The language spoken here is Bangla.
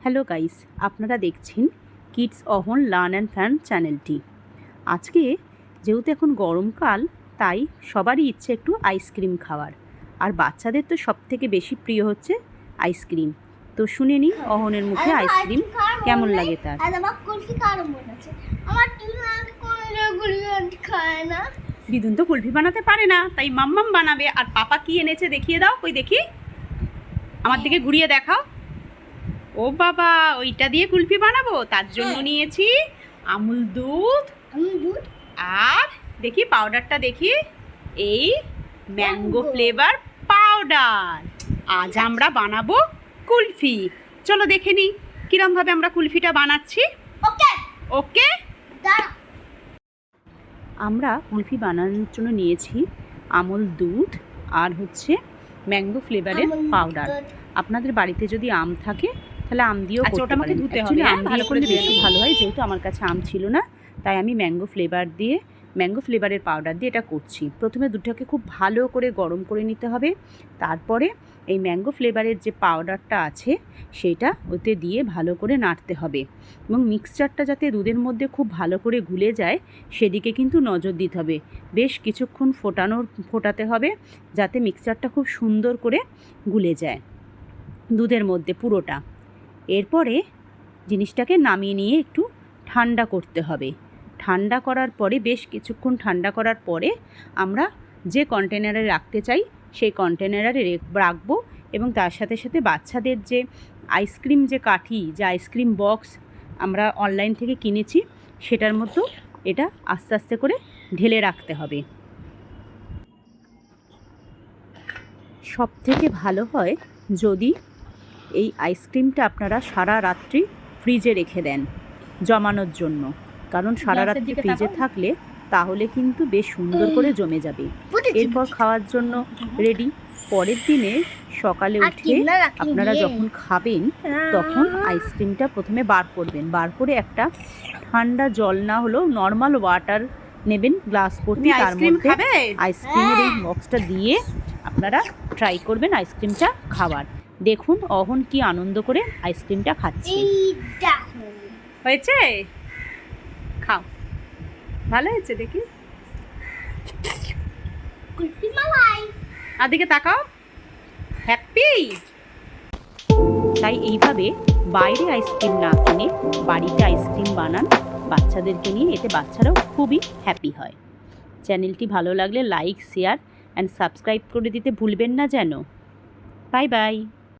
হ্যালো গাইস, আপনারা দেখছেন kids Ahon learn and fun চ্যানেলটি। আজকে যেহেতু এখন গরমকাল, তাই সবারই ইচ্ছে একটু আইসক্রিম খাওয়ার। আর বাচ্চাদের তো সবথেকে বেশি প্রিয় হচ্ছে আইসক্রিম। তো শুনে নিই অহনের মুখে আইসক্রিম কেমন লাগে তার। দিদুন তো কুলফি বানাতে পারে না, তাই মাম্মাম বানাবে। আর পাপা কি এনেছে দেখিয়ে দাও, কই দেখি, আমার দিকে ঘুরিয়ে দেখাও। ও বাবা, ওইটা দিয়ে কুলফি বানাবো, তার জন্য নিয়েছি আমুল দুধ। আর দেখি পাউডারটা দেখি, এই ম্যাঙ্গো ফ্লেভার পাউডার। আজ আমরা বানাবো কুলফি। চলো দেখে নিই কিরমভাবে আমরা কুলফিটা বানাচ্ছি। ওকে, আমরা কুলফি বানানোর জন্য নিয়েছি আমুল দুধ আর হচ্ছে ম্যাঙ্গো ফ্লেভারের পাউডার। আপনাদের বাড়িতে যদি আম থাকে তাহলে আম দিয়েও করতে পারেন। অ্যাকচুয়ালি আম দিয়ে করলে বেশি ভালো হয়, যেহেতু আমার কাছে আম ছিল না, তাই আমি ম্যাঙ্গো ফ্লেভারের পাউডার দিয়ে এটা করছি। প্রথমে দুধটাকে খুব ভালো করে গরম করে নিতে হবে, তারপরে এই ম্যাঙ্গো ফ্লেভারের যে পাউডারটা আছে সেটা ওতে দিয়ে ভালো করে নাড়তে হবে, এবং মিক্সচারটা যাতে দুধের মধ্যে খুব ভালো করে গুলে যায় সেদিকে কিন্তু নজর দিতে হবে। বেশ কিছুক্ষণ ফোটাতে হবে যাতে মিক্সচারটা খুব সুন্দর করে গুলে যায় দুধের মধ্যে পুরোটা। এরপরে জিনিসটাকে নামিয়ে নিয়ে একটু ঠান্ডা করতে হবে। ঠান্ডা করার পরে, বেশ কিছুক্ষণ ঠান্ডা করার পরে আমরা যে কন্টেনারে রাখতে চাই সেই কন্টেনারে রাখবো, এবং তার সাথে সাথে বাচ্চাদের যে আইসক্রিম যে কাঠি, যে আইসক্রিম বক্স আমরা অনলাইন থেকে কিনেছি, সেটার মতো এটা আস্তে আস্তে করে ঢেলে রাখতে হবে। সবথেকে ভালো হয় যদি এই আইসক্রিমটা আপনারা সারা রাত্রি ফ্রিজে রেখে দেন জমানোর জন্য, কারণ সারা রাত্রি ফ্রিজে থাকলে তাহলে কিন্তু বেশ সুন্দর করে জমে যাবে। এরপর খাওয়ার জন্য রেডি। পরের দিনে সকালে উঠে আপনারা যখন খাবেন তখন আইসক্রিমটা প্রথমে বার করবেন। বার করে একটা ঠান্ডা জল না হলেও নর্মাল ওয়াটার নেবেন গ্লাস ভর্তি, তার মধ্যে আইসক্রিমের এই বক্সটা দিয়ে আপনারা ট্রাই করবেন আইসক্রিমটা খাওয়ার। দেখুন অহন কি আনন্দ করে আইসক্রিমটা খাচ্ছে। হয়েছে? খাও, ভালো হয়েছে দেখি। আদিকে তাকাও, হ্যাপি। তাই এইভাবে বাইরে আইসক্রিম না কিনে বাড়িতে আইসক্রিম বানান বাচ্চাদেরকে নিয়ে, এতে বাচ্চারাও খুবই হ্যাপি হয়। চ্যানেলটি ভালো লাগলে লাইক, শেয়ার অ্যান্ড সাবস্ক্রাইব করে দিতে ভুলবেন না যেন। Bye bye.